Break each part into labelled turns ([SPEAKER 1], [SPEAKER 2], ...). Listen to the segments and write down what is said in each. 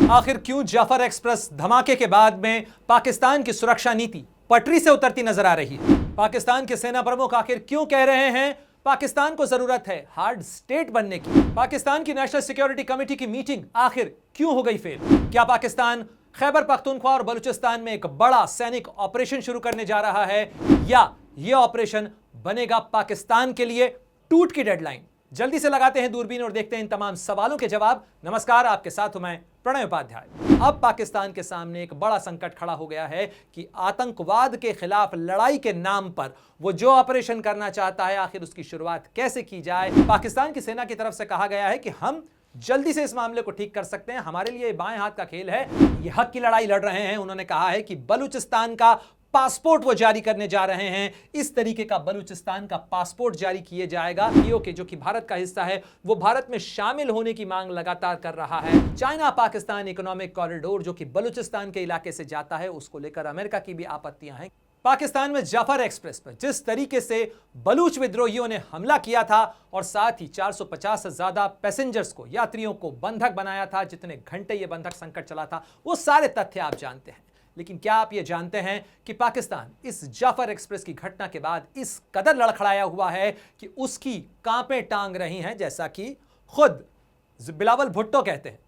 [SPEAKER 1] आखिर क्यों जाफर एक्सप्रेस धमाके के बाद में पाकिस्तान की सुरक्षा नीति पटरी से उतरती नजर आ रही है? पाकिस्तान के सेना प्रमुख आखिर क्यों कह रहे हैं पाकिस्तान को जरूरत है हार्ड स्टेट बनने की? पाकिस्तान की नेशनल सिक्योरिटी कमेटी की मीटिंग आखिर क्यों हो गई फेल? क्या पाकिस्तान खैबर पख्तूनख्वा और बलूचिस्तान में एक बड़ा सैनिक ऑपरेशन शुरू करने जा रहा है, या यह ऑपरेशन बनेगा पाकिस्तान के लिए टूट की डेडलाइन? जल्दी से लगाते हैं दूरबीन और देखते हैं इन तमाम सवालों के जवाब। नमस्कार, आपके साथ हूं मैं प्रणय उपाध्याय। अब पाकिस्तान के सामने एक बड़ा संकट खड़ा हो गया है कि आतंकवाद के खिलाफ लड़ाई के नाम पर वो जो ऑपरेशन करना चाहता है, आखिर उसकी शुरुआत कैसे की जाए। पाकिस्तान की सेना की तरफ से कहा गया है कि हम जल्दी से इस मामले को ठीक कर सकते हैं, हमारे लिए बाएं हाथ का खेल है, ये हक की लड़ाई लड़ रहे हैं। उन्होंने कहा है कि बलूचिस्तान का पासपोर्ट वो जारी करने जा रहे हैं। इस तरीके का बलूचिस्तान का पासपोर्ट जारी किया जाएगा। पीओके जो कि भारत का हिस्सा है, वो भारत में शामिल होने की मांग लगातार कर रहा है। चाइना पाकिस्तान इकोनॉमिक कॉरिडोर जो कि बलूचिस्तान के इलाके से जाता है, उसको लेकर अमेरिका की भी आपत्तियां हैं। पाकिस्तान में जाफर एक्सप्रेस पर जिस तरीके से बलूच विद्रोहियों ने हमला किया था और साथ ही 450 से ज्यादा पैसेंजर्स को, यात्रियों को बंधक बनाया था, जितने घंटे ये बंधक संकट चला था, वो सारे तथ्य आप जानते हैं। लेकिन क्या आप ये जानते हैं कि पाकिस्तान इस जाफर एक्सप्रेस की घटना के बाद इस कदर लड़खड़ाया हुआ है कि उसकी कांपें टांग रही हैं, जैसा कि खुद बिलावल भुट्टो कहते हैं,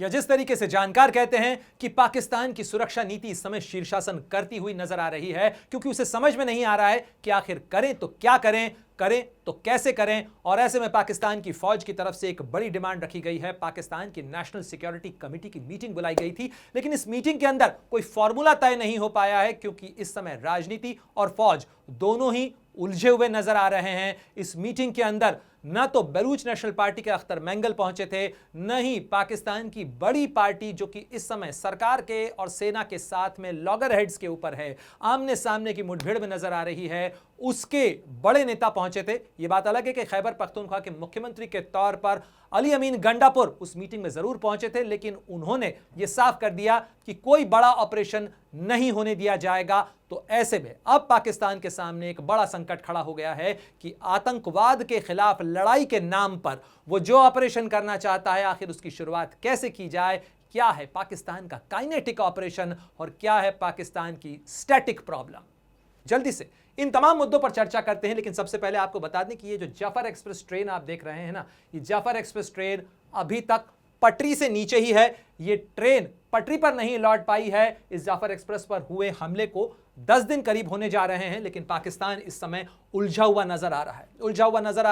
[SPEAKER 1] या जिस तरीके से जानकार कहते हैं कि पाकिस्तान की सुरक्षा नीति इस समय शीर्षासन करती हुई नजर आ रही है, क्योंकि उसे समझ में नहीं आ रहा है कि आखिर करें तो क्या करें, करें तो कैसे करें। और ऐसे में पाकिस्तान की फौज की तरफ से एक बड़ी डिमांड रखी गई है। पाकिस्तान की नेशनल सिक्योरिटी कमेटी की मीटिंग बुलाई गई थी, लेकिन इस मीटिंग के अंदर कोई फॉर्मूला तय नहीं हो पाया है, क्योंकि इस समय राजनीति और फौज दोनों ही उलझे हुए नजर आ रहे हैं। इस मीटिंग के अंदर न तो बलूच नेशनल पार्टी के अख्तर मेंगल पहुंचे थे, न ही पाकिस्तान की बड़ी पार्टी जो कि इस समय सरकार के और सेना के साथ में लॉगर हेड्स के ऊपर है, आमने सामने की मुठभेड़ में नजर आ रही है, उसके बड़े नेता पहुंचे थे। यह बात अलग है कि खैबर पख्तूनख्वा के मुख्यमंत्री के तौर पर अली अमीन गंडापुर उस मीटिंग में जरूर पहुंचे थे, लेकिन उन्होंने यह साफ कर दिया कि कोई बड़ा ऑपरेशन नहीं होने दिया जाएगा। तो ऐसे में अब पाकिस्तान के सामने एक बड़ा संकट खड़ा हो गया है कि आतंकवाद के खिलाफ लड़ाई के नाम पर वो जो ऑपरेशन करना चाहता है, आखिर उसकी शुरुआत कैसे की जाए। क्या है पाकिस्तान का काइनेटिक ऑपरेशन और क्या है पाकिस्तान की स्टैटिक प्रॉब्लम? जल्दी से इन तमाम मुद्दों पर चर्चा करते हैं। लेकिन सबसे पहले आपको बता दें कि ये जो जाफर एक्सप्रेस ट्रेन आप देख रहे हैं ना, ये जाफर एक्सप्रेस ट्रेन अभी तक पटरी से नीचे ही है। ये ट्रेन पटरी पर नहीं लौट पाई है। इस जाफर एक्सप्रेस पर हुए हमले को 10 दिन करीब होने जा रहे हैं, लेकिन पाकिस्तान इस समय उलझा हुआ नजर आ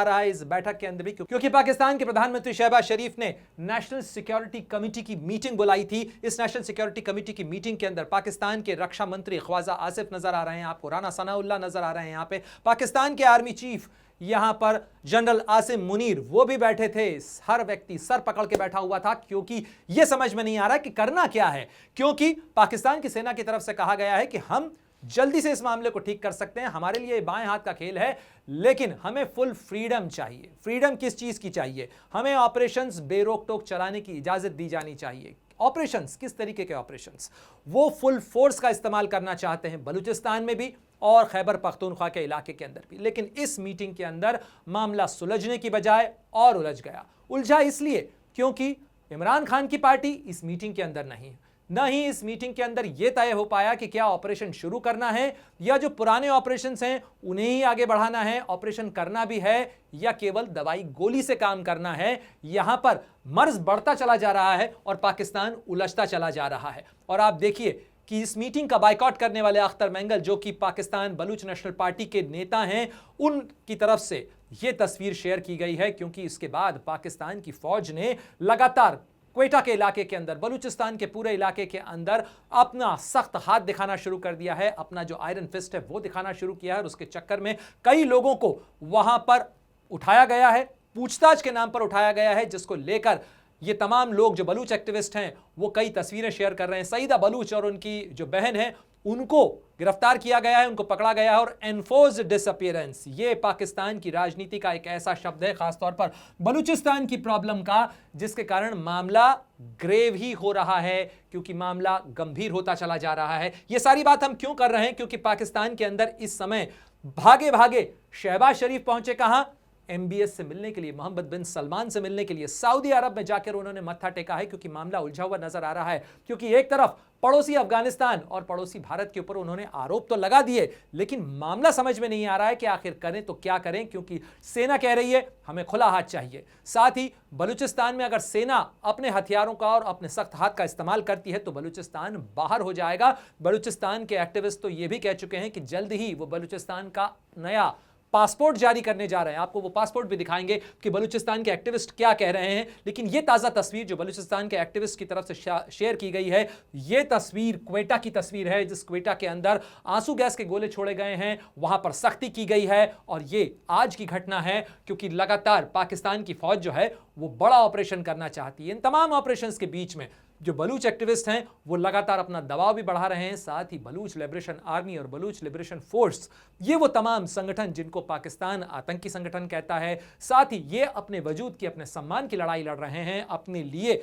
[SPEAKER 1] रहा है इस बैठक के अंदर भी, क्योंकि पाकिस्तान के प्रधानमंत्री शहबाज शरीफ ने नेशनल सिक्योरिटी कमेटी की मीटिंग बुलाई थी। इस नेशनल सिक्योरिटी कमेटी की मीटिंग के अंदर पाकिस्तान के रक्षा मंत्री ख्वाजा आसिफ नजर आ रहे हैं, आपको राना सनाउल्लाह नजर आ रहे हैं। यहाँ पे पाकिस्तान के आर्मी चीफ यहां पर जनरल आसिम मुनीर वो भी बैठे थे। हर व्यक्ति सर पकड़ के बैठा हुआ था, क्योंकि यह समझ में नहीं आ रहा कि करना क्या है। क्योंकि पाकिस्तान की सेना की तरफ से कहा गया है कि हम जल्दी से इस मामले को ठीक कर सकते हैं, हमारे लिए बाएं हाथ का खेल है, लेकिन हमें फुल फ्रीडम चाहिए। फ्रीडम किस चीज की चाहिए? हमें ऑपरेशंस बेरोक टोक चलाने की इजाजत दी जानी चाहिए। ऑपरेशंस किस तरीके के ऑपरेशंस? वो फुल फोर्स का इस्तेमाल करना चाहते हैं बलूचिस्तान में भी और खैबर पख्तूनख्वा के इलाके के अंदर भी। लेकिन इस मीटिंग के अंदर मामला सुलझने की बजाय और उलझ गया। उलझा इसलिए क्योंकि इमरान खान की पार्टी इस मीटिंग के अंदर नहीं है। न ही इस मीटिंग के अंदर यह तय हो पाया कि क्या ऑपरेशन शुरू करना है, या जो पुराने ऑपरेशंस हैं उन्हें ही आगे बढ़ाना है। ऑपरेशन करना भी है या केवल दवाई गोली से काम करना है। यहां पर मर्ज बढ़ता चला जा रहा है और पाकिस्तान उलझता चला जा रहा है। और आप देखिए कि इस मीटिंग का बायकॉट करने वाले अख्तर मेंगल जो कि पाकिस्तान बलूच नेशनल पार्टी के नेता हैं, उनकी तरफ से यह तस्वीर शेयर की गई है, क्योंकि इसके बाद पाकिस्तान की फौज ने लगातार क्वेटा के इलाके के अंदर, बलूचिस्तान के पूरे इलाके के अंदर अपना सख्त हाथ दिखाना शुरू कर दिया है। अपना जो आयरन फिस्ट है वो दिखाना शुरू किया है, और उसके चक्कर में कई लोगों को वहां पर उठाया गया है, पूछताछ के नाम पर उठाया गया है, जिसको लेकर ये तमाम लोग जो बलूच एक्टिविस्ट हैं वो कई तस्वीरें शेयर कर रहे हैं। सईदा बलूच और उनकी जो बहन है उनको गिरफ्तार किया गया है, उनको पकड़ा गया है। और एनफोर्स्ड डिसअपीयरेंस, ये पाकिस्तान की राजनीति का एक ऐसा शब्द है, खासतौर पर बलूचिस्तान की प्रॉब्लम का, जिसके कारण मामला ग्रेव ही हो रहा है, क्योंकि मामला गंभीर होता चला जा रहा है। ये सारी बात हम क्यों कर रहे हैं? क्योंकि पाकिस्तान के अंदर इस समय भागे भागे शहबाज शरीफ पहुंचे कहां? MBS से मिलने के लिए, मोहम्मद बिन सलमान से मिलने के लिए सऊदी अरब में जाकर उन्होंने मत्था टेका है, क्योंकि मामला उलझा हुआ नजर आ रहा है। क्योंकि एक तरफ पड़ोसी अफगानिस्तान और पड़ोसी भारत के ऊपर उन्होंने आरोप तो लगा दिए, लेकिन मामला समझ में नहीं आ रहा है कि आखिर करें तो क्या करें, क्योंकि सेना कह रही है हमें खुला हाथ चाहिए। साथ ही बलूचिस्तान में अगर सेना अपने हथियारों का और अपने सख्त हाथ का इस्तेमाल करती है तो बलूचिस्तान बाहर हो जाएगा। बलूचिस्तान के एक्टिविस्ट तो यह भी कह चुके हैं कि जल्द ही वो बलूचिस्तान का नया पासपोर्ट जारी करने जा रहे हैं। आपको वो पासपोर्ट भी दिखाएंगे कि बलूचिस्तान के एक्टिविस्ट क्या कह रहे हैं। लेकिन ये ताज़ा तस्वीर जो बलूचिस्तान के एक्टिविस्ट की तरफ से शेयर की गई है, ये तस्वीर क्वेटा की तस्वीर है, जिस क्वेटा के अंदर आंसू गैस के गोले छोड़े गए हैं, वहां पर सख्ती की गई है। और ये आज की घटना है, क्योंकि लगातार पाकिस्तान की फौज जो है वो बड़ा ऑपरेशन करना चाहती है। इन तमाम ऑपरेशंस के बीच में जो बलूच एक्टिविस्ट हैं वो लगातार अपना दबाव भी बढ़ा रहे हैं। साथ ही बलूच लिबरेशन आर्मी और बलूच लिबरेशन फोर्स, ये वो तमाम संगठन जिनको पाकिस्तान आतंकी संगठन कहता है, साथ ही ये अपने वजूद की, अपने सम्मान की लड़ाई लड़ रहे हैं, अपने लिए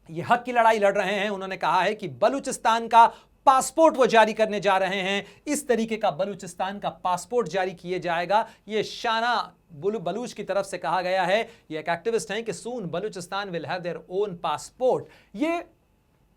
[SPEAKER 1] ये हक की लड़ाई लड़ रहे हैं। उन्होंने कहा है कि बलूचिस्तान का पासपोर्ट वो जारी करने जा रहे हैं। इस तरीके का बलूचिस्तान का पासपोर्ट जारी किया जाएगा, ये शाना बलूच की तरफ से कहा गया है। ये एक एक्टिविस्ट हैं कि soon Balochistan will have their own passport. ये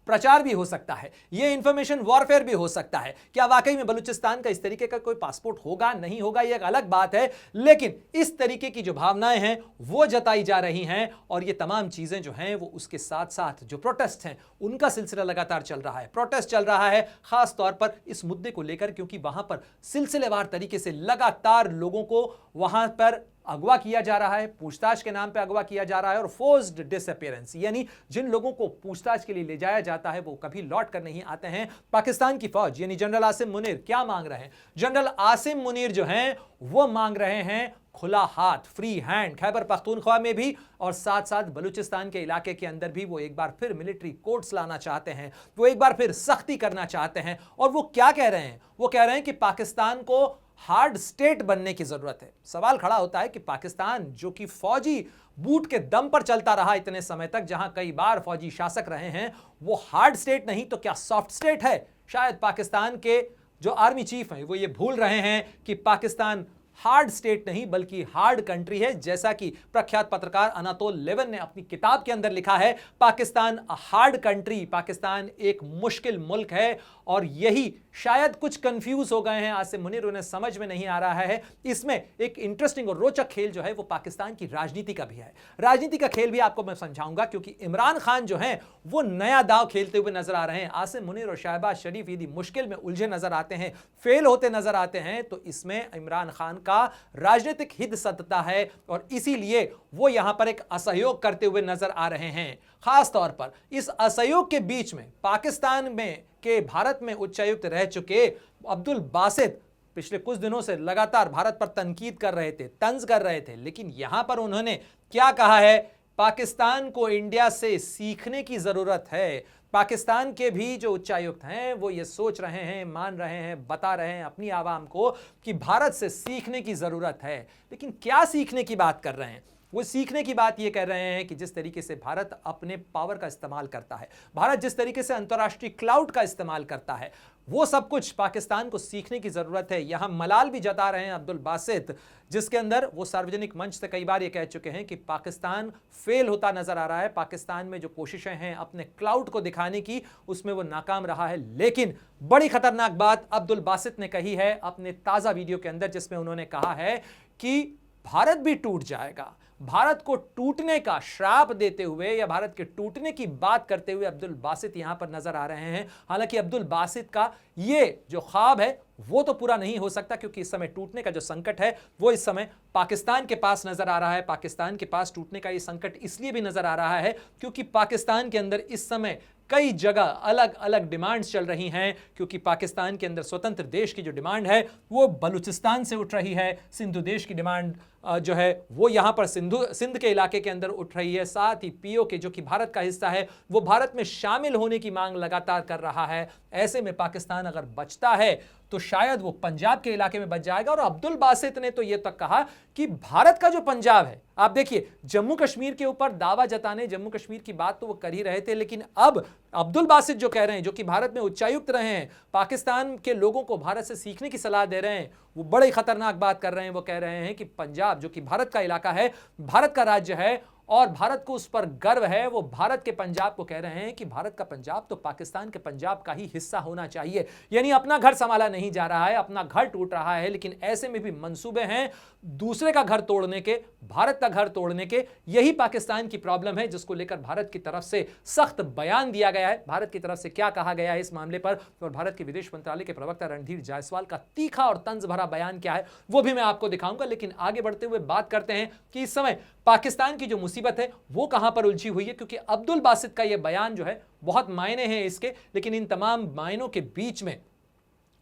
[SPEAKER 1] प्रचार भी हो सकता है, ये इंफॉर्मेशन वॉरफेयर भी हो सकता है। क्या वाकई में बलूचिस्तान का इस तरीके का कोई पासपोर्ट होगा, नहीं होगा, ये एक अलग बात है। लेकिन इस तरीके की जो भावनाएं हैं वो जताई जा रही हैं, और ये तमाम चीजें जो हैं वो उसके साथ साथ जो प्रोटेस्ट हैं उनका सिलसिला लगातार चल रहा है। प्रोटेस्ट चल रहा है खास तौर पर इस मुद्दे को लेकर, क्योंकि वहां पर सिलसिलेवार तरीके से लगातार लोगों को वहां पर अगवा किया जा रहा है, पूछताछ के नाम पे अगवा किया जा रहा है, और फोर्स्ड डिसअपीयरेंस, यानी जिन लोगों को पूछताछ के लिए ले जाया जाता है वो कभी लौट कर नहीं आते हैं। पाकिस्तान की फौज यानी जनरल आसिम मुनीर क्या मांग रहे हैं? जनरल आसिम मुनीर जो हैं वो मांग रहे हैं खुला हाथ, फ्री हैंड। खैबर पख्तूनख्वा में भी और साथ साथ बलूचिस्तान के इलाके के अंदर भी वो एक बार फिर मिलिट्री कोर्ट्स लाना चाहते हैं, वो एक बार फिर सख्ती करना चाहते हैं। और वो क्या कह रहे हैं? वो कह रहे हैं कि पाकिस्तान को हार्ड स्टेट बनने की जरूरत है। सवाल खड़ा होता है कि पाकिस्तान जो कि फौजी बूट के दम पर चलता रहा इतने समय तक, जहां कई बार फौजी शासक रहे हैं, वो हार्ड स्टेट नहीं तो क्या सॉफ्ट स्टेट है? शायद पाकिस्तान के जो आर्मी चीफ हैं वो ये भूल रहे हैं कि पाकिस्तान हार्ड स्टेट नहीं बल्कि हार्ड कंट्री है। जैसा कि प्रख्यात पत्रकार अनातोल लेवन ने अपनी किताब के अंदर लिखा है, पाकिस्तान हार्ड कंट्री, पाकिस्तान एक मुश्किल मुल्क है। और यही शायद कुछ कंफ्यूज हो गए हैं आसिम मुनीर, उन्हें समझ में नहीं आ रहा है। इसमें एक इंटरेस्टिंग और रोचक खेल जो है वो पाकिस्तान की राजनीति का भी है। राजनीति का खेल भी आपको मैं समझाऊंगा, क्योंकि इमरान खान जो हैं वो नया दाव खेलते हुए नजर आ रहे हैं। आसिम मुनीर और शहबाज शरीफ यदि मुश्किल में उलझे नजर आते हैं, फेल होते नजर आते हैं, तो इसमें इमरान खान का राजनीतिक हित सतता है, और इसीलिए वो यहां पर एक असहयोग करते हुए नजर आ रहे हैं। खास तौर पर इस असहयोग के बीच में पाकिस्तान में के भारत में उच्चायुक्त रह चुके अब्दुल बासित पिछले कुछ दिनों से लगातार भारत पर तनकीद कर रहे थे, तंज कर रहे थे। लेकिन यहां पर उन्होंने क्या कहा है? पाकिस्तान को इंडिया से सीखने की जरूरत है। पाकिस्तान के भी जो उच्चायुक्त हैं वो ये सोच रहे हैं, मान रहे हैं, बता रहे हैं अपनी आवाम को कि भारत से सीखने की जरूरत है। लेकिन क्या सीखने की बात कर रहे हैं? वो सीखने की बात ये कह रहे हैं कि जिस तरीके से भारत अपने पावर का इस्तेमाल करता है, भारत जिस तरीके से अंतर्राष्ट्रीय क्लाउड का इस्तेमाल करता है, वो सब कुछ पाकिस्तान को सीखने की जरूरत है। यहां मलाल भी जता रहे हैं अब्दुल बासित, जिसके अंदर वो सार्वजनिक मंच से कई बार ये कह चुके हैं कि पाकिस्तान फेल होता नजर आ रहा है। पाकिस्तान में जो कोशिशें हैं अपने क्लाउड को दिखाने की, उसमें वो नाकाम रहा है। लेकिन बड़ी खतरनाक बात अब्दुल बासित ने कही है अपने ताजा वीडियो के अंदर, जिसमें उन्होंने कहा है कि भारत भी टूट जाएगा। भारत को टूटने का श्राप देते हुए या भारत के टूटने की बात करते हुए अब्दुल बासित यहां पर नजर आ रहे हैं। हालांकि अब्दुल बासित का ये जो ख्वाब है वो तो पूरा नहीं हो सकता, क्योंकि इस समय टूटने का जो संकट है वो इस समय पाकिस्तान के पास नजर आ रहा है। पाकिस्तान के पास टूटने का ये संकट इसलिए भी नजर आ रहा है क्योंकि पाकिस्तान के अंदर इस समय कई जगह अलग अलग डिमांड्स चल रही हैं। क्योंकि पाकिस्तान के अंदर स्वतंत्र देश की जो डिमांड है वो बलूचिस्तान से उठ रही है, सिंधु देश की डिमांड जो है वो यहाँ पर सिंध के इलाके के अंदर उठ रही है। साथ ही पीओके जो कि भारत का हिस्सा है वो भारत में शामिल होने की मांग लगातार कर रहा है। ऐसे में पाकिस्तान अगर बचता है तो शायद वो पंजाब के इलाके में बच जाएगा। और अब्दुल बासित ने तो यह तक कहा कि भारत का जो पंजाब है, आप देखिए जम्मू कश्मीर के ऊपर दावा जताने, जम्मू कश्मीर की बात तो वो कर ही रहे थे, लेकिन अब अब्दुल बासित जो कह रहे हैं, जो कि भारत में उच्चायुक्त रहे हैं, पाकिस्तान के लोगों को भारत से सीखने की सलाह दे रहे हैं, वो बड़ी खतरनाक बात कर रहे हैं। वो कह रहे हैं कि पंजाब जो कि भारत का इलाका है, भारत का राज्य है और भारत को उस पर गर्व है, वो भारत के पंजाब को कह रहे हैं कि भारत का पंजाब तो पाकिस्तान के पंजाब का ही हिस्सा होना चाहिए। यानी अपना घर संभाला नहीं जा रहा है, अपना घर टूट रहा है, लेकिन ऐसे में भी मंसूबे हैं दूसरे का घर तोड़ने के, भारत का घर तोड़ने के। यही पाकिस्तान की प्रॉब्लम है, जिसको लेकर भारत की तरफ से सख्त बयान दिया गया है। भारत की तरफ से क्या कहा गया है इस मामले पर, और भारत के विदेश मंत्रालय के प्रवक्ता रणधीर जायसवाल का तीखा और तंज भरा बयान क्या है, वो भी मैं आपको दिखाऊंगा। लेकिन आगे बढ़ते हुए बात करते हैं कि इस समय पाकिस्तान की जो मुसीबत है वो कहां पर उलझी हुई है, क्योंकि अब्दुल बासित का यह बयान जो है बहुत मायने हैं इसके, लेकिन इन तमाम मायनों के बीच में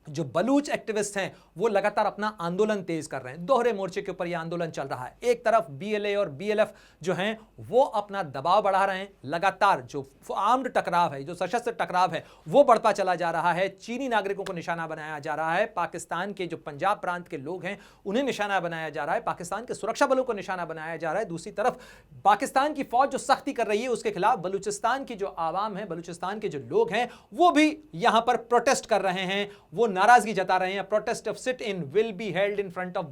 [SPEAKER 1] जो बलूच एक्टिविस्ट हैं वो लगातार अपना आंदोलन तेज कर रहे हैं। दोहरे मोर्चे के ऊपर यह आंदोलन चल रहा है। एक तरफ बीएलए और बीएलएफ जो हैं वो अपना दबाव बढ़ा रहे हैं, लगातार जो आर्म्ड टकराव है, जो सशस्त्र टकराव है वो बढ़ता चला जा रहा है। चीनी नागरिकों को निशाना बनाया जा रहा है, पाकिस्तान के जो पंजाब प्रांत के लोग हैं उन्हें निशाना बनाया जा रहा है, पाकिस्तान के सुरक्षा बलों को निशाना बनाया जा रहा है। दूसरी तरफ पाकिस्तान की फौज जो सख्ती कर रही है उसके खिलाफ बलूचिस्तान की जो आवाम है, बलूचिस्तान के जो लोग हैं वो भी यहां पर प्रोटेस्ट कर रहे हैं, वो नाराजगी जता रहे हैं। Protest of sit in will be held in front of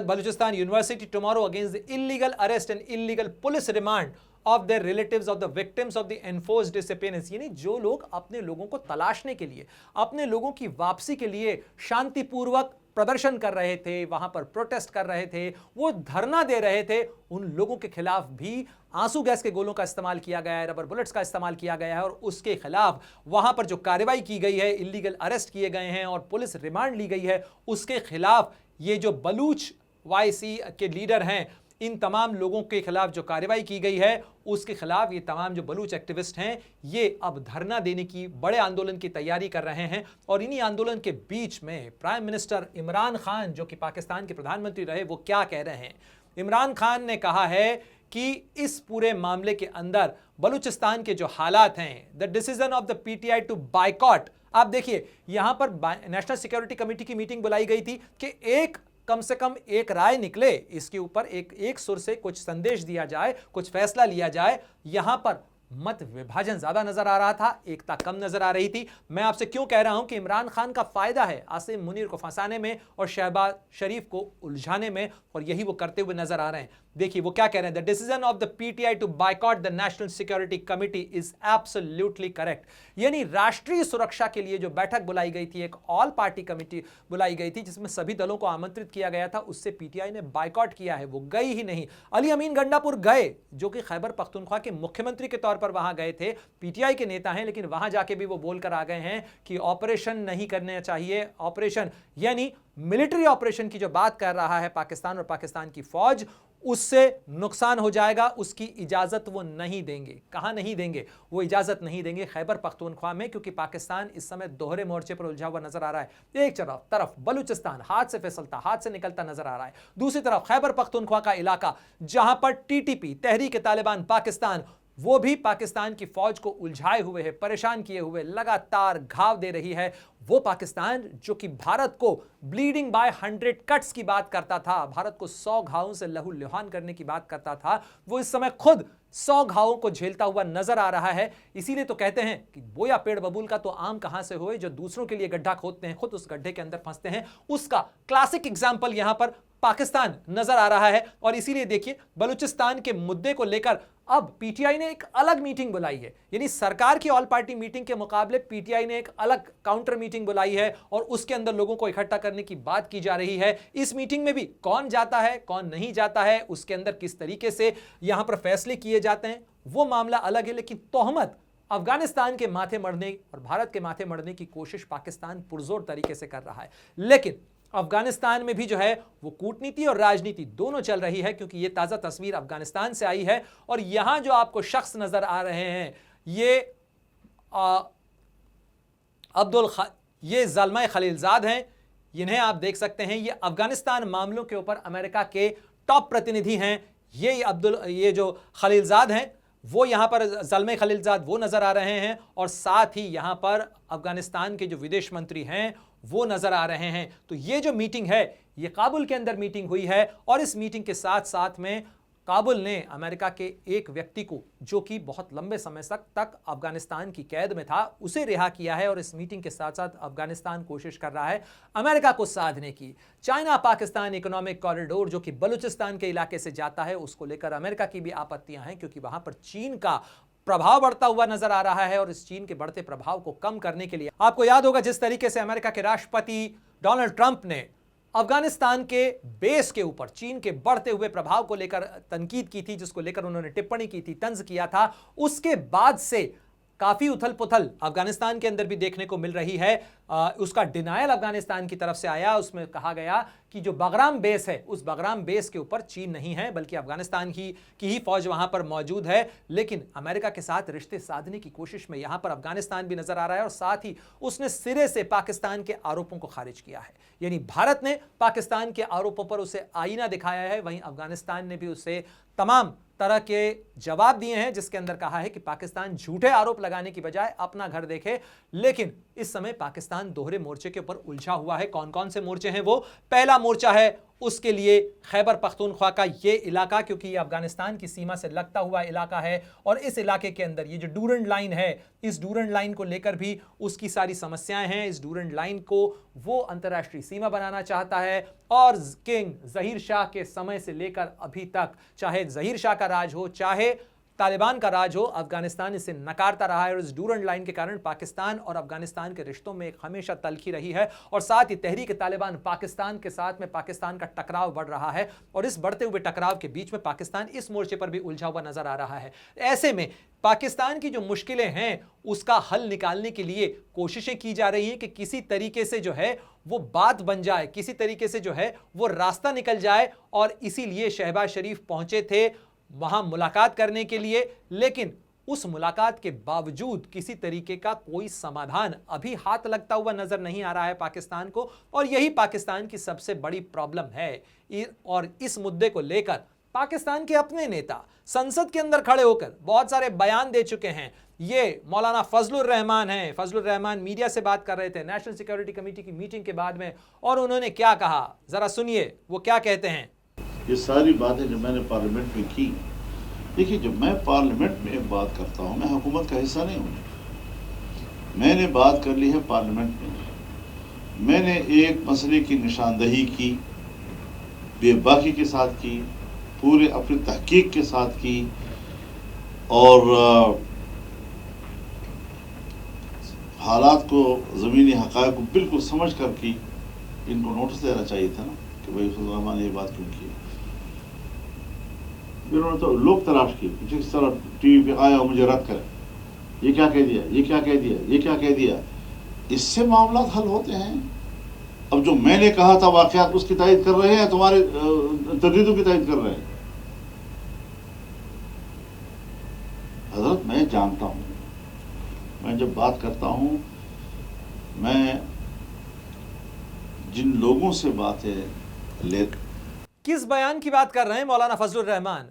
[SPEAKER 1] Baluchistan University tomorrow against the illegal arrest and illegal police remand of their relatives of the victims of the enforced disappearance। यानी जो लोग अपने लोगों को तलाशने के लिए, अपने लोगों की वापसी के लिए शांतिपूर्वक प्रदर्शन कर रहे थे, वहां पर प्रोटेस्ट कर रहे थे, वो धरना दे रहे थे, उन लोगों के खिलाफ भी आंसू गैस के गोलों का इस्तेमाल किया गया है, रबर बुलेट्स का इस्तेमाल किया गया है, और उसके खिलाफ वहां पर जो कार्रवाई की गई है, इलीगल अरेस्ट किए गए हैं और पुलिस रिमांड ली गई है, उसके खिलाफ ये जो बलूच वाईसी के लीडर हैं, इन तमाम लोगों के खिलाफ जो कार्रवाई की गई है उसके खिलाफ ये तमाम जो बलूच एक्टिविस्ट हैं ये अब धरना देने की, बड़े आंदोलन की तैयारी कर रहे हैं। और इन्हीं आंदोलन के बीच में प्राइम मिनिस्टर इमरान खान जो कि पाकिस्तान के प्रधानमंत्री रहे, वो क्या कह रहे हैं। इमरान खान ने कहा है कि इस पूरे मामले के अंदर बलूचिस्तान के जो हालात हैं, the decision of the PTI to boycott, आप देखिए यहां पर नेशनल सिक्योरिटी कमेटी की मीटिंग बुलाई गई थी कि कम से कम एक राय निकले, इसके ऊपर एक सुर से कुछ संदेश दिया जाए, कुछ फैसला लिया जाए। यहां पर मत विभाजन ज्यादा नजर आ रहा था, एकता कम नजर आ रही थी। मैं आपसे क्यों कह रहा हूं कि इमरान खान का फायदा है आसिम मुनीर को फंसाने में और शहबाज शरीफ को उलझाने में, और यही वो करते हुए नजर आ रहे हैं। देखिए वो क्या कह रहे हैं, the decision of the PTI to boycott the national security committee is absolutely correct. यानी राष्ट्रीय सुरक्षा के लिए जो बैठक बुलाई गई थी, एक ऑल पार्टी कमेटी बुलाई गई थी जिसमें सभी दलों को आमंत्रित किया गया था, उससे पीटीआई ने बाइकॉट किया है, वो गई ही नहीं। अली अमीन गंडापुर गए, जो कि खैबर पख्तूनख्वा के मुख्यमंत्री के तौर पर वहां गए थे, पीटीआई के नेता हैं, लेकिन वहां जाके भी वो बोलकर आ गए हैं कि ऑपरेशन नहीं करना चाहिए। ऑपरेशन यानी मिलिट्री ऑपरेशन की जो बात कर रहा है पाकिस्तान और पाकिस्तान की फौज, उससे नुकसान हो जाएगा, उसकी इजाजत वो नहीं देंगे। कहां नहीं देंगे? वो इजाजत नहीं देंगे खैबर पख्तूनख्वा में, क्योंकि पाकिस्तान इस समय दोहरे मोर्चे पर उलझा हुआ नजर आ रहा है। एक तरफ बलूचिस्तान हाथ से फिसलता, हाथ से निकलता नजर आ रहा है, दूसरी तरफ खैबर पख्तूनख्वा का इलाका जहां पर टीटीपी, तहरीक तालिबान पाकिस्तान, वो भी पाकिस्तान की फौज को उलझाए हुए है, परेशान किए हुए, लगातार घाव दे रही है। वो पाकिस्तान जो कि भारत को ब्लीडिंग बाय 100 कट्स की बात करता था, भारत को 100 घावों से लहू लुहान करने की बात करता था, वो इस समय खुद 100 घावों को झेलता हुआ नजर आ रहा है। इसीलिए तो कहते हैं कि बोया पेड़ बबूल का तो आम कहां से होए, जो दूसरों के लिए गड्ढा खोदते हैं खुद उस गड्ढे के अंदर फंसते हैं। उसका क्लासिक एग्जाम्पल यहां पर पाकिस्तान नजर आ रहा है। और इसीलिए देखिए बलूचिस्तान के मुद्दे को लेकर अब पीटीआई ने एक अलग मीटिंग बुलाई है, यानी सरकार की ऑल पार्टी मीटिंग के मुकाबले पीटीआई ने एक अलग काउंटर मीटिंग बुलाई है और उसके अंदर लोगों को इकट्ठा करने की बात की जा रही है। इस मीटिंग में भी कौन जाता है, कौन नहीं जाता है, उसके अंदर किस तरीके से यहां पर फैसले किए जाते हैं, वो मामला अलग है। लेकिन तोहमत अफगानिस्तान के माथे मढ़ने और भारत के माथे मढ़ने की कोशिश पाकिस्तान पुरजोर तरीके से कर रहा है। लेकिन अफगानिस्तान में भी जो है वो कूटनीति और राजनीति दोनों चल रही है, क्योंकि ये ताज़ा तस्वीर अफगानिस्तान से आई है। और यहां जो आपको शख्स नजर आ रहे हैं ये ये ज़ल्मा खलीलजाद हैं, इन्हें आप देख सकते हैं। ये अफगानिस्तान मामलों के ऊपर अमेरिका के टॉप प्रतिनिधि हैं। ये जो खलीलजाद हैं वो यहां पर ज़ल्मा खलीलजाद वो नजर आ रहे हैं। और साथ ही यहां पर अफगानिस्तान के जो विदेश मंत्री हैं वो नजर आ रहे हैं। तो ये जो मीटिंग है ये काबुल के अंदर मीटिंग हुई है और इस मीटिंग के साथ साथ में काबुल ने अमेरिका के एक व्यक्ति को जो कि बहुत लंबे समय तक अफगानिस्तान की कैद में था उसे रिहा किया है। और इस मीटिंग के साथ साथ अफगानिस्तान कोशिश कर रहा है अमेरिका को साधने की। चाइना पाकिस्तान इकोनॉमिक कॉरिडोर जो कि बलूचिस्तान के इलाके से जाता है उसको लेकर अमेरिका की भी आपत्तियां हैं, क्योंकि वहां पर चीन का प्रभाव बढ़ता हुआ नजर आ रहा है। और इस चीन के बढ़ते प्रभाव को कम करने के लिए आपको याद होगा जिस तरीके से अमेरिका के राष्ट्रपति डोनाल्ड ट्रंप ने अफगानिस्तान के बेस के ऊपर चीन के बढ़ते हुए प्रभाव को लेकर तनकीद की थी, जिसको लेकर उन्होंने टिप्पणी की थी, तंज किया था, उसके बाद से काफी उथल पुथल अफगानिस्तान के अंदर भी देखने को मिल रही है। उसका डिनायल अफगानिस्तान की तरफ से आया। उसमें कहा गया कि जो बगराम बेस है उस बगराम बेस के ऊपर चीन नहीं है बल्कि अफगानिस्तान की ही फौज वहां पर मौजूद है। लेकिन अमेरिका के साथ रिश्ते साधने की कोशिश में यहां पर अफगानिस्तान भी नजर आ रहा है और साथ ही उसने सिरे से पाकिस्तान के आरोपों को खारिज किया है। यानी भारत ने पाकिस्तान के आरोपों पर उसे आईना दिखाया है, वहीं अफगानिस्तान ने भी उसे तमाम तरह के जवाब दिए हैं, जिसके अंदर कहा है कि पाकिस्तान झूठे आरोप लगाने की बजाय अपना घर देखे। लेकिन इस समय पाकिस्तान दोहरे मोर्चे के ऊपर उलझा हुआ है। कौन कौन से मोर्चे हैं वो? पहला मोर्चा है उसके लिए खैबर पख्तूनख्वा का ये इलाका, क्योंकि ये अफगानिस्तान की सीमा से लगता हुआ इलाका है और इस इलाके के अंदर ये जो डूरंड लाइन है, इस डूरंड लाइन को लेकर भी उसकी सारी समस्याएं हैं। इस डूरंड लाइन को वो अंतर्राष्ट्रीय सीमा बनाना चाहता है और किंग जहीर शाह के समय से लेकर अभी तक, चाहे जहीर शाह का राज हो चाहे तालिबान का राज हो, अफगानिस्तान इसे नकारता रहा है। और इस डूरंड लाइन के कारण पाकिस्तान और अफगानिस्तान के रिश्तों में एक हमेशा तलखी रही है और साथ ही तहरीक तालिबान पाकिस्तान के साथ में पाकिस्तान का टकराव बढ़ रहा है और इस बढ़ते हुए टकराव के बीच में पाकिस्तान इस मोर्चे पर भी उलझा हुआ नजर आ रहा है। ऐसे में पाकिस्तान की जो मुश्किलें हैं उसका हल निकालने के लिए कोशिशें की जा रही हैं कि किसी तरीके से जो है वो बात बन जाए, किसी तरीके से जो है वो रास्ता निकल जाए। और इसीलिए शहबाज शरीफ पहुंचे थे वहां मुलाकात करने के लिए, लेकिन उस मुलाकात के बावजूद किसी तरीके का कोई समाधान अभी हाथ लगता हुआ नजर नहीं आ रहा है पाकिस्तान को। और यही पाकिस्तान की सबसे बड़ी प्रॉब्लम है। और इस मुद्दे को लेकर पाकिस्तान के अपने नेता संसद के अंदर खड़े होकर बहुत सारे बयान दे चुके हैं। ये मौलाना फजलुर रहमान हैं। फजलुर रहमान मीडिया से बात कर रहे थे नेशनल सिक्योरिटी कमेटी की मीटिंग के बाद में, और उन्होंने क्या कहा जरा सुनिए वो क्या कहते हैं।
[SPEAKER 2] ये सारी बातें जो मैंने पार्लियामेंट में की, देखिए जब मैं पार्लियामेंट में एक बात करता हूँ मैं हुकूमत का हिस्सा नहीं हूँ। मैंने बात कर ली है पार्लियामेंट में, मैंने एक मसले की निशानदही की, बेबाकी के साथ की, पूरे अपनी तहकीक के साथ की और हालात को, ज़मीनी हक़ाइक़ को बिल्कुल समझ कर की। इनको नोटिस देना चाहिए था ना कि भाई फजलुर रहमान ने ये बात क्यों की। इन्होंने तो लोग तलाश किए, जिस तरह टीवी पे आया मुझे रद्द करें, ये क्या कह दिया, ये क्या कह दिया, ये क्या कह दिया। इससे मामला हल होते हैं। अब जो मैंने कहा था वाक़यात उसकी तायद कर रहे हैं, तुम्हारे तरदीदों की तायद कर रहे हैं। हजरत मैं जानता हूँ, मैं जब बात करता हूँ, मैं जिन लोगों से बातें ले।
[SPEAKER 1] किस बयान की बात कर रहे हैं मौलाना फजलुर रहमान?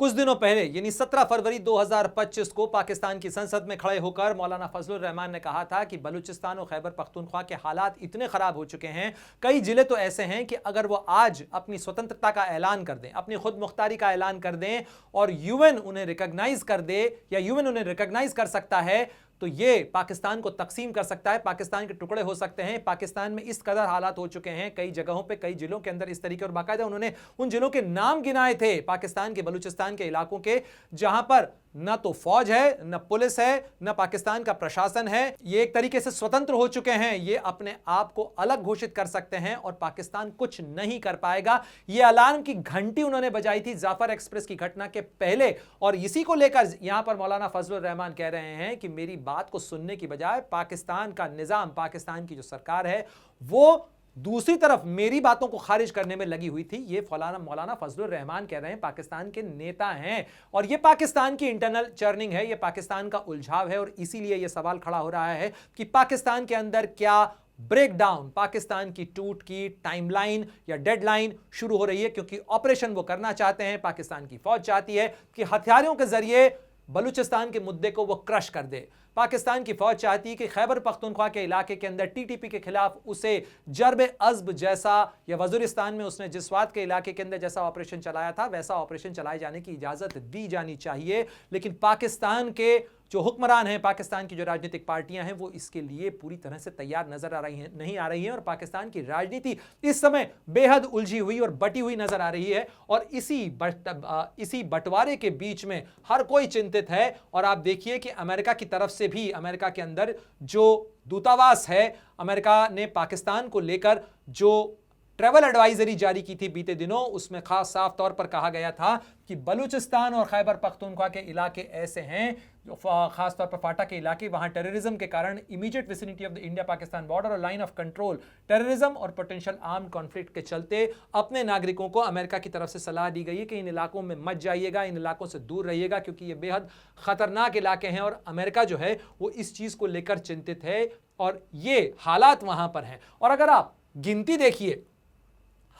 [SPEAKER 1] कुछ दिनों पहले यानी 17 फरवरी 2025 को पाकिस्तान की संसद में खड़े होकर मौलाना फजलुर रहमान ने कहा था कि बलूचिस्तान और खैबर पख्तूनख्वा के हालात इतने खराब हो चुके हैं, कई जिले तो ऐसे हैं कि अगर वो आज अपनी स्वतंत्रता का ऐलान कर दें, अपनी खुद मुख्तारी का ऐलान कर दें और यूएन उन्हें रिकॉग्नाइज कर दे या यूएन उन्हें रिकॉग्नाइज कर सकता है तो ये पाकिस्तान को तकसीम कर सकता है, पाकिस्तान के टुकड़े हो सकते हैं। पाकिस्तान में इस कदर हालात हो चुके हैं कई जगहों पे, कई जिलों के अंदर इस तरीके, और बाकायदा उन्होंने उन जिलों के नाम गिनाए थे पाकिस्तान के बलूचिस्तान के इलाकों के, जहां पर न तो फौज है, न पुलिस है, न पाकिस्तान का प्रशासन है। ये एक तरीके से स्वतंत्र हो चुके हैं, ये अपने आप को अलग घोषित कर सकते हैं और पाकिस्तान कुछ नहीं कर पाएगा। ये अलार्म की घंटी उन्होंने बजाई थी जाफर एक्सप्रेस की घटना के पहले, और इसी को लेकर यहां पर मौलाना फजलुर रहमान कह रहे हैं कि मेरी बात को सुनने की बजाय पाकिस्तान का निजाम, पाकिस्तान की जो सरकार है वो दूसरी तरफ मेरी बातों को खारिज करने में लगी हुई थी। ये मौलाना फजलुर रहमान कह रहे हैं, पाकिस्तान के नेता हैं, और ये पाकिस्तान की इंटरनल चर्निंग है, ये पाकिस्तान का उलझाव है। और इसीलिए ये सवाल खड़ा हो रहा है कि पाकिस्तान के अंदर क्या ब्रेकडाउन, पाकिस्तान की टूट की टाइमलाइन या डेडलाइन शुरू हो रही है, क्योंकि ऑपरेशन वो करना चाहते हैं। पाकिस्तान की फौज चाहती है कि हथियारों के जरिए बलूचिस्तान के मुद्दे को वो क्रश कर दे। पाकिस्तान की फौज चाहती कि खैबर पख्तूनख्वा के इलाके के अंदर टीटीपी के खिलाफ उसे जर्ब अज़्ब जैसा, या वज़ीरिस्तान में उसने जिस्वात के इलाके के अंदर जैसा ऑपरेशन चलाया था वैसा ऑपरेशन चलाए जाने की इजाज़त दी जानी चाहिए। लेकिन पाकिस्तान के जो हुक्मरान हैं, पाकिस्तान की जो राजनीतिक पार्टियां हैं, वो इसके लिए पूरी तरह से तैयार नजर आ रही हैं, नहीं आ रही हैं। और पाकिस्तान की राजनीति इस समय बेहद उलझी हुई और बटी हुई नजर आ रही है। और इसी बंटवारे के बीच में हर कोई चिंतित है। और आप देखिए कि अमेरिका की तरफ से भी, अमेरिका के अंदर जो दूतावास है, अमेरिका ने पाकिस्तान को लेकर जो ट्रैवल एडवाइजरी जारी की थी बीते दिनों, उसमें खास साफ तौर पर कहा गया था कि बलूचिस्तान और खैबर पख्तूनख्वा के इलाके ऐसे हैं, जो खास तौर पर फाटा के इलाके, वहां टेररिज्म के कारण immediate vicinity of the India Pakistan border और लाइन ऑफ कंट्रोल, टेररिज्म और पोटेंशियल आर्म कॉन्फ्लिक्ट के चलते अपने नागरिकों को अमेरिका की तरफ से सलाह दी गई है कि इन इलाकों में मत जाइएगा, इन इलाकों से दूर रहिएगा, क्योंकि ये बेहद खतरनाक इलाके हैं। और अमेरिका जो है वो इस चीज को लेकर चिंतित है और ये हालात वहां पर हैं। और अगर आप गिनती देखिए,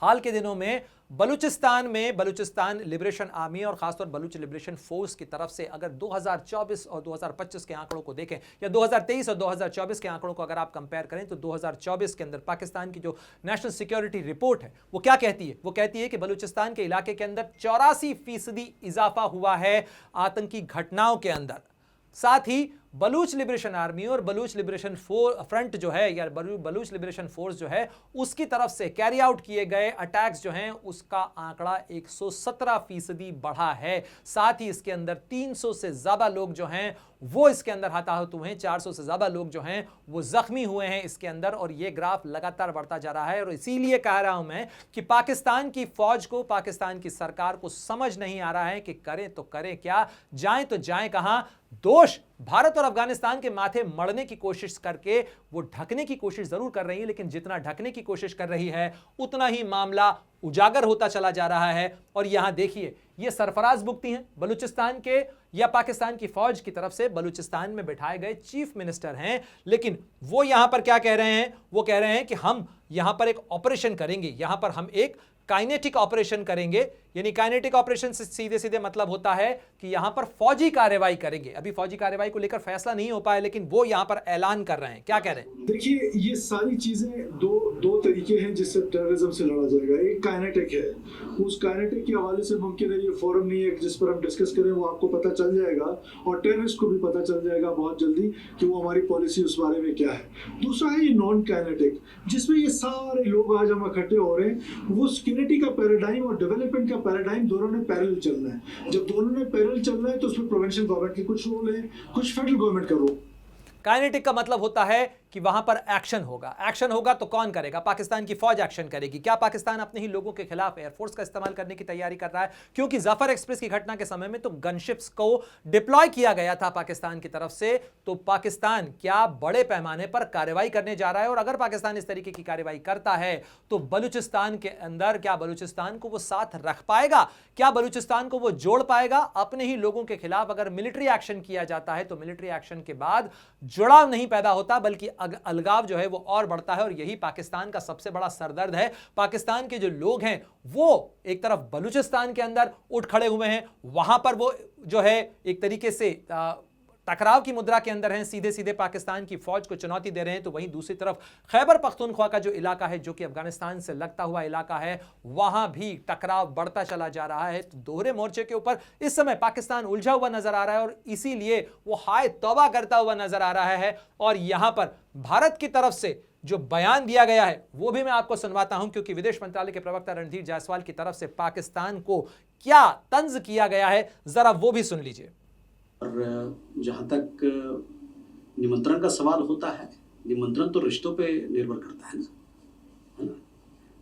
[SPEAKER 1] हाल के दिनों में बलूचिस्तान लिबरेशन आर्मी और खासतौर बलूच लिबरेशन फोर्स की तरफ से अगर 2024 और 2025 के आंकड़ों को देखें, या 2023 और 2024 के आंकड़ों को अगर आप कंपेयर करें, तो 2024 के अंदर पाकिस्तान की जो नेशनल सिक्योरिटी रिपोर्ट है वो क्या कहती है? वो कहती है कि बलूचिस्तान के इलाके के अंदर 84% इजाफा हुआ है आतंकी घटनाओं के अंदर। साथ ही बलूच लिबरेशन आर्मी और बलूच लिबरेशन फ्रंट जो है, या बलूच लिबरेशन फोर्स जो है, उसकी तरफ से कैरी आउट किए गए अटैक्स जो हैं उसका आंकड़ा 117% बढ़ा है। साथ ही इसके अंदर 300 से ज्यादा लोग जो हैं वो इसके अंदर हताहत हुए हैं, 400 से ज्यादा लोग जो हैं वो जख्मी हुए हैं इसके अंदर। और ये ग्राफ लगातार बढ़ता जा रहा है। और इसीलिए कह रहा हूं मैं कि पाकिस्तान की फौज को, पाकिस्तान की सरकार को समझ नहीं आ रहा है कि करें तो करें क्या, जाएं तो जाएं कहां। दोष भारत और अफगानिस्तान के माथे मढ़ने की कोशिश करके वो ढकने की कोशिश जरूर कर रही है, लेकिन जितना ढकने की कोशिश कर रही है उतना ही मामला उजागर होता चला जा रहा है। और यहां देखिए, ये सरफराज बुगती हैं बलूचिस्तान के या पाकिस्तान की फौज की तरफ से बलूचिस्तान में बिठाए गए चीफ मिनिस्टर हैं। लेकिन वो यहां पर क्या कह रहे हैं? वो कह रहे हैं कि हम यहां पर एक ऑपरेशन करेंगे, यहां पर हम एक काइनेटिक ऑपरेशन करेंगे। यानी काइनेटिक ऑपरेशन से सीधे सीधे मतलब होता है कि यहां पर फौजी कार्रवाई करेंगे। अभी फौजी कार्रवाई को लेकर फैसला नहीं हो पाया, लेकिन वो यहां पर ऐलान कर रहे हैं। क्या कह रहे हैं?
[SPEAKER 3] देखिए, ये सारी चीजें दो तरीके हैं जिससे टेररिज्म से लड़ा जाएगा। एक काइनेटिक है, उस काइनेटिक के हवाले से मुमकिन है ये फोरम नहीं है जिस पर हम डिस्कस करें, वो आपको पता चल जाएगा और टेररिस्ट को भी पता चल जाएगा बहुत जल्दी कि वो हमारी पॉलिसी उस बारे में क्या है। दूसरा है ये नॉन काइनेटिक, जिसमें ये सारे लोग आज हम इकट्ठे हो रहे हैं। वो सिक्योरिटी का पैराडाइम और डेवलपमेंट का पैराडाइम दोनों ने पैरेलल चलना है। जब दोनों ने पैरेलल चलना है तो उसमें प्रोविंशियल गवर्नमेंट के कुछ रोल है, कुछ फेडरल गवर्नमेंट का रोल।
[SPEAKER 1] काइनेटिक का मतलब होता है कि वहां पर एक्शन होगा। एक्शन होगा तो कौन करेगा? पाकिस्तान की फौज एक्शन करेगी। क्या पाकिस्तान अपने ही लोगों के खिलाफ एयरफोर्स का इस्तेमाल करने की तैयारी कर रहा है? क्योंकि जाफर एक्सप्रेस की घटना के समय में तो गनशिप्स को डिप्लॉय किया गया था पाकिस्तान की तरफ से। तो पाकिस्तान क्या बड़े पैमाने पर कार्रवाई करने जा रहा है? और अगर पाकिस्तान इस तरीके की कार्रवाई करता है तो बलूचिस्तान के अंदर क्या बलूचिस्तान को वो साथ रख पाएगा? क्या बलूचिस्तान को वो जोड़ पाएगा? अपने ही लोगों के खिलाफ अगर मिलिट्री एक्शन किया जाता है तो मिलिट्री एक्शन के बाद जुड़ाव नहीं पैदा होता, बल्कि अलगाव जो है वो और बढ़ता है। और यही पाकिस्तान का सबसे बड़ा सरदर्द है। पाकिस्तान के जो लोग हैं वो एक तरफ बलूचिस्तान के अंदर उठ खड़े हुए हैं, वहां पर वो जो है एक तरीके से टकराव की मुद्रा के अंदर हैं, सीधे सीधे पाकिस्तान की फौज को चुनौती दे रहे हैं। तो वहीं दूसरी तरफ खैबर पख्तूनख्वा का जो इलाका है, जो कि अफगानिस्तान से लगता हुआ इलाका है, वहां भी टकराव बढ़ता चला जा रहा है। तो दोहरे मोर्चे के ऊपर इस समय पाकिस्तान उलझा हुआ नजर आ रहा है और इसीलिए वो हाय तौबा करता हुआ नजर आ रहा है। और यहां पर भारत की तरफ से जो बयान दिया गया है वो भी मैं आपको सुनवाता हूं, क्योंकि विदेश मंत्रालय के प्रवक्ता रणधीर जायसवाल की तरफ से पाकिस्तान को क्या तंज किया गया है, जरा वो भी सुन लीजिए।
[SPEAKER 4] और जहाँ तक निमंत्रण का सवाल होता है, निमंत्रण तो रिश्तों पे निर्भर करता है ना।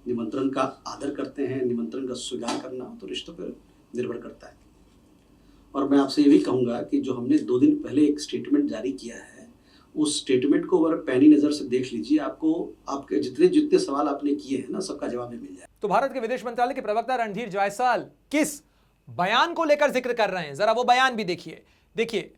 [SPEAKER 4] निमंत्रण का आदर करते हैं, निमंत्रण का स्वीकार करना तो रिश्तों पे निर्भर करता है। और मैं आपसे ये भी कहूँगा कि जो हमने 2 दिन पहले एक स्टेटमेंट जारी किया है, उस स्टेटमेंट को अगर पैनी नज़र से देख लीजिए, आपको आपके जितने सवाल आपने किए हैं ना, सबका जवाब मिल जाए।
[SPEAKER 1] तो भारत के विदेश मंत्रालय के प्रवक्ता रणधीर जायसवाल किस बयान को लेकर जिक्र कर रहे हैं, जरा वो बयान भी देखिए।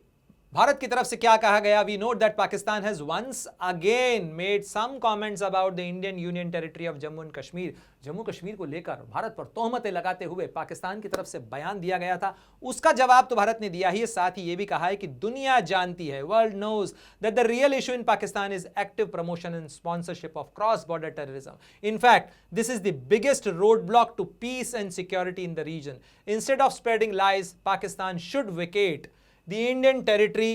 [SPEAKER 1] भारत की तरफ से क्या कहा गया? We note that Pakistan has once again made some comments about the Indian union territory of Jammu and Kashmir. Jammu Kashmir को लेकर भारत पर तोहमतें लगाते हुए पाकिस्तान की तरफ से बयान दिया गया था, उसका जवाब तो भारत ने दिया ही है, साथ ही यह भी कहा है कि दुनिया जानती है, world knows that the real issue in Pakistan is active promotion and sponsorship of cross border terrorism. In fact, this is the biggest roadblock to peace and security in the region. Instead of spreading lies, Pakistan should vacate the Indian territory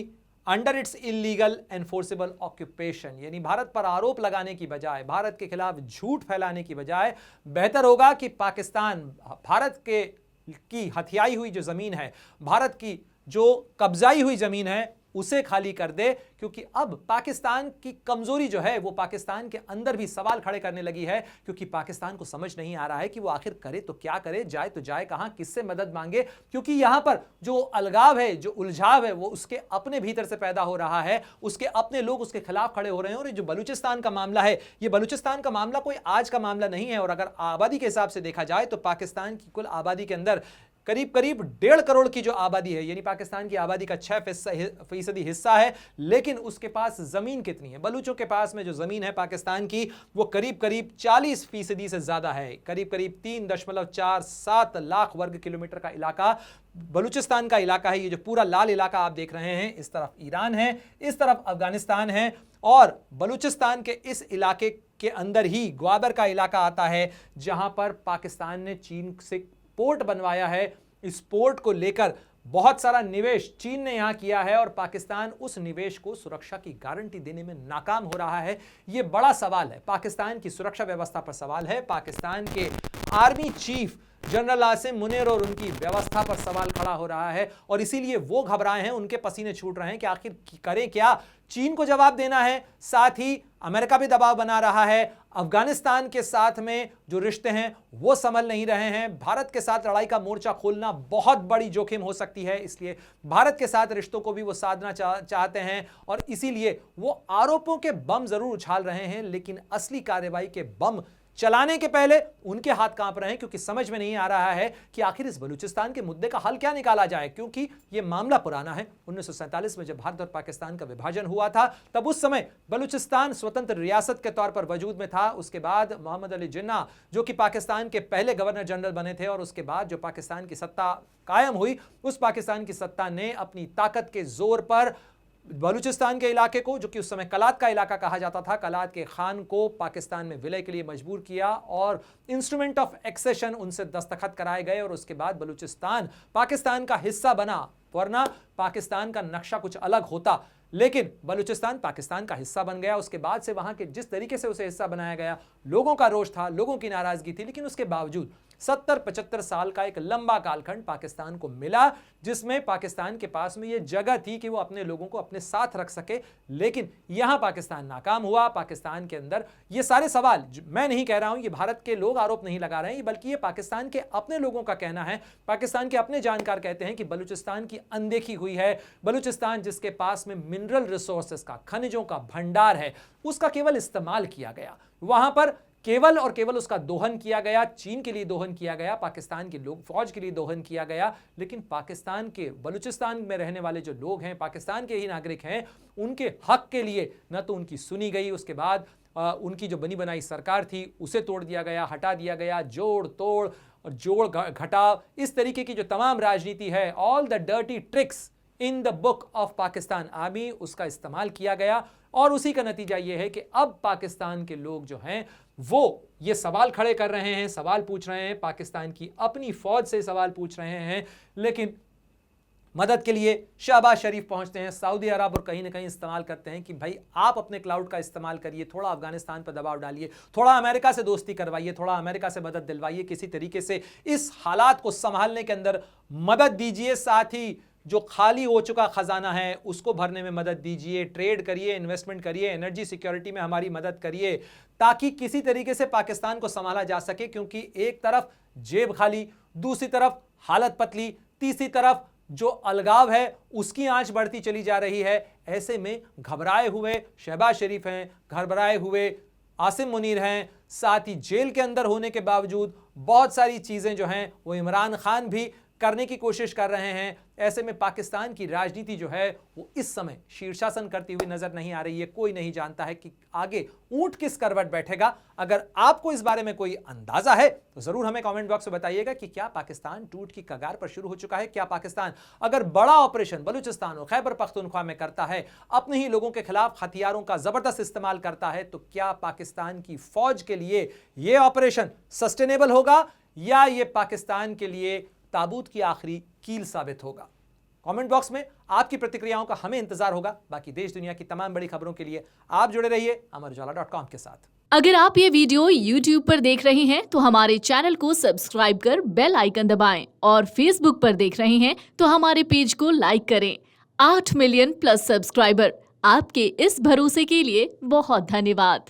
[SPEAKER 1] under its illegal enforceable occupation। यानी भारत पर आरोप लगाने की बजाय, भारत के खिलाफ झूठ फैलाने की बजाय बेहतर होगा कि पाकिस्तान भारत की हथियाई हुई जो जमीन है, भारत की जो कब्जाई हुई जमीन है, उसे खाली कर दे, क्योंकि अब पाकिस्तान की कमजोरी जो है वो पाकिस्तान के अंदर भी सवाल खड़े करने लगी है, क्योंकि पाकिस्तान को समझ नहीं आ रहा है कि वो आखिर करे तो क्या करे, जाए तो जाए कहां, किससे मदद मांगे, क्योंकि यहां पर जो अलगाव है, जो उलझाव है, वो उसके अपने भीतर से पैदा हो रहा है, उसके अपने लोग उसके खिलाफ खड़े हो रहे हैं। और जो बलूचिस्तान का मामला है, ये बलूचिस्तान का मामला कोई आज का मामला नहीं है, और अगर आबादी के हिसाब से देखा जाए तो पाकिस्तान की कुल आबादी के अंदर करीब 1.5 करोड़ की जो आबादी है, यानी पाकिस्तान की आबादी का 6% हिस्सा है, लेकिन उसके पास जमीन कितनी है? बलूचों के पास में जो जमीन है पाकिस्तान की, वो करीब 40% से ज्यादा है। करीब 3.47 लाख वर्ग किलोमीटर का इलाका बलूचिस्तान का इलाका है। ये जो पूरा लाल इलाका आप देख रहे हैं, इस तरफ ईरान है, इस तरफ अफगानिस्तान है, और बलूचिस्तान के इस इलाके के अंदर ही ग्वादर का इलाका आता है, जहां पर पाकिस्तान ने चीन से पोर्ट बनवाया है। इस पोर्ट को लेकर बहुत सारा निवेश चीन ने यहां किया है, और पाकिस्तान उस निवेश को सुरक्षा की गारंटी देने में नाकाम हो रहा है। यह बड़ा सवाल है, पाकिस्तान की सुरक्षा व्यवस्था पर सवाल है, पाकिस्तान के army chief general Asim Munir और उनकी व्यवस्था पर सवाल खड़ा हो रहा है, और इसीलिए वो घबराए हैं, उनके पसीने छूट रहे हैं कि आखिर करें क्या। चीन को जवाब देना है, साथ ही अमेरिका भी दबाव बना रहा है, अफगानिस्तान के साथ में जो रिश्ते हैं वो संभल नहीं रहे हैं, भारत के साथ लड़ाई का मोर्चा खोलना बहुत बड़ी जोखिम हो सकती है, इसलिए भारत के साथ रिश्तों को भी वो साधना चाहते हैं, और इसीलिए वो आरोपों के बम जरूर उछाल रहे हैं, लेकिन असली कार्रवाई के बम चलाने के पहले उनके हाथ कांप रहे हैं, क्योंकि समझ में नहीं आ रहा है कि आखिर इस बलूचिस्तान के मुद्दे का हल क्या निकाला जाए, क्योंकि यह मामला पुराना है। 1947 में जब भारत और पाकिस्तान का विभाजन हुआ था, तब उस समय बलूचिस्तान स्वतंत्र रियासत के तौर पर वजूद में था। उसके बाद मोहम्मद अली जिन्ना, जो कि पाकिस्तान के पहले गवर्नर जनरल बने थे, और उसके बाद जो पाकिस्तान की सत्ता कायम हुई, उस पाकिस्तान की सत्ता ने अपनी ताकत के जोर पर बलूचिस्तान के इलाके को, जो कि उस समय कलात का इलाका कहा जाता था, कलात के खान को पाकिस्तान में विलय के लिए मजबूर किया, और इंस्ट्रूमेंट ऑफ एक्सेशन उनसे दस्तखत कराए गए, और उसके बाद बलूचिस्तान पाकिस्तान का हिस्सा बना, वरना पाकिस्तान का नक्शा कुछ अलग होता, लेकिन बलूचिस्तान पाकिस्तान का हिस्सा बन गया। उसके बाद से वहां के जिस तरीके से उसे हिस्सा बनाया गया, लोगों का रोष था, लोगों की नाराजगी थी, लेकिन उसके बावजूद 70-75 साल का एक लंबा कालखंड पाकिस्तान को मिला, जिसमें पाकिस्तान के पास में यह जगह थी कि वो अपने लोगों को अपने साथ रख सके, लेकिन यहां पाकिस्तान नाकाम हुआ। पाकिस्तान के अंदर ये सारे सवाल मैं नहीं कह रहा हूं, ये भारत के लोग आरोप नहीं लगा रहे हैं, बल्कि ये पाकिस्तान के अपने लोगों का कहना है। पाकिस्तान के अपने जानकार कहते हैं कि बलूचिस्तान की अनदेखी हुई है। बलूचिस्तान जिसके पास में मिनरल रिसोर्सेस का, खनिजों का भंडार है, उसका केवल इस्तेमाल किया गया, वहां पर केवल और केवल उसका दोहन किया गया, चीन के लिए दोहन किया गया, पाकिस्तान के लोग फौज के लिए दोहन किया गया, लेकिन पाकिस्तान के बलूचिस्तान में रहने वाले जो लोग हैं, पाकिस्तान के ही नागरिक हैं, उनके हक के लिए न तो उनकी सुनी गई। उसके बाद उनकी जो बनी बनाई सरकार थी उसे तोड़ दिया गया, हटा दिया गया, जोड़ तोड़ और जोड़ घटाव, इस तरीके की जो तमाम राजनीति है, all the dirty tricks in the book of Pakistan army, उसका इस्तेमाल किया गया, और उसी का नतीजा यह है कि अब पाकिस्तान के लोग जो हैं वो ये सवाल खड़े कर रहे हैं, सवाल पूछ रहे हैं, पाकिस्तान की अपनी फौज से सवाल पूछ रहे हैं, लेकिन मदद के लिए शहबाज शरीफ पहुंचते हैं, सऊदी अरब, और कहीं ना कहीं इस्तेमाल करते हैं कि भाई आप अपने क्लाउड का इस्तेमाल करिए, थोड़ा अफगानिस्तान पर दबाव डालिए, थोड़ा अमेरिका से दोस्ती करवाइए, थोड़ा अमेरिका से मदद दिलवाइए, किसी तरीके से इस हालात को संभालने के अंदर मदद दीजिए, साथ ही जो खाली हो चुका खजाना है उसको भरने में मदद दीजिए, ट्रेड करिए, इन्वेस्टमेंट करिए, एनर्जी सिक्योरिटी में हमारी मदद करिए, ताकि किसी तरीके से पाकिस्तान को संभाला जा सके, क्योंकि एक तरफ जेब खाली, दूसरी तरफ हालत पतली, तीसरी तरफ जो अलगाव है उसकी आंच बढ़ती चली जा रही है। ऐसे में घबराए हुए शहबाज शरीफ हैं, घबराए हुए आसिम मुनीर हैं, साथ ही जेल के अंदर होने के बावजूद बहुत सारी चीज़ें जो हैं वो इमरान खान भी करने की कोशिश कर रहे हैं। ऐसे में पाकिस्तान की राजनीति जो है वो इस समय शीर्षासन करती हुई नजर नहीं आ रही है। कोई नहीं जानता है कि आगे ऊंट किस करवट बैठेगा। अगर आपको इस बारे में कोई अंदाजा है तो जरूर हमें कमेंट बॉक्स में बताइएगा कि क्या पाकिस्तान टूट की कगार पर शुरू हो चुका है। क्या पाकिस्तान अगर बड़ा ऑपरेशन बलूचिस्तान और खैबर पख्तूनख्वा में करता है, अपने ही लोगों के खिलाफ हथियारों का जबरदस्त इस्तेमाल करता है, तो क्या पाकिस्तान की फौज के लिए यह ऑपरेशन सस्टेनेबल होगा या यह पाकिस्तान के लिए ताबूत की आखिरी कील साबित होगा? कमेंट बॉक्स में आपकी प्रतिक्रियाओं का हमें इंतजार होगा। बाकी देश दुनिया की तमाम बड़ी खबरों के लिए आप जुड़े रहिए amarujala.com के साथ।
[SPEAKER 5] अगर आप ये वीडियो YouTube पर देख रहे हैं तो हमारे चैनल को सब्सक्राइब कर बेल आइकन दबाएं और Facebook पर देख रहे हैं तो हमारे पेज को लाइक करें। 8 मिलियन प्लस सब्सक्राइबर, आपके इस भरोसे के लिए बहुत धन्यवाद।